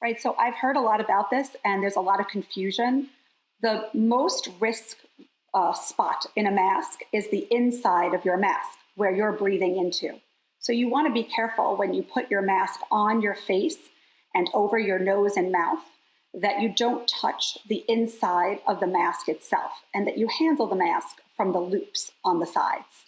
Right. So I've heard a lot about this, and there's a lot of confusion. The most risk spot in a mask is the inside of your mask where you're breathing into. So you want to be careful when you put your mask on your face and over your nose and mouth that you don't touch the inside of the mask itself and that you handle the mask from the loops on the sides.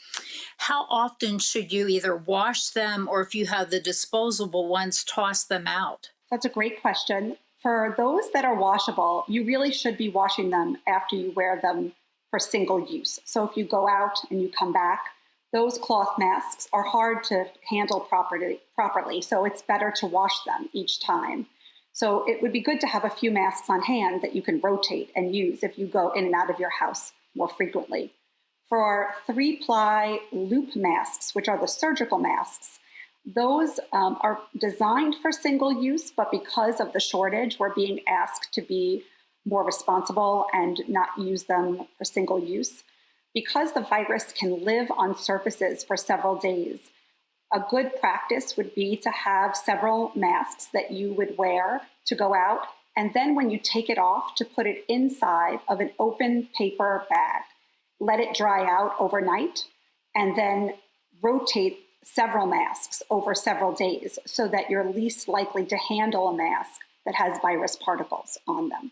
How often should you either wash them or if you have the disposable ones, toss them out? That's a great question. For those that are washable, you really should be washing them after you wear them for single use. So if you go out and you come back, those cloth masks are hard to handle properly. So it's better to wash them each time. So it would be good to have a few masks on hand that you can rotate and use if you go in and out of your house more frequently. For our 3-ply loop masks, which are the surgical masks, those are designed for single use, but because of the shortage, we're being asked to be more responsible and not use them for single use. Because the virus can live on surfaces for several days, a good practice would be to have several masks that you would wear to go out, and then when you take it off, to put it inside of an open paper bag. Let it dry out overnight, and then rotate several masks over several days so that you're least likely to handle a mask that has virus particles on them.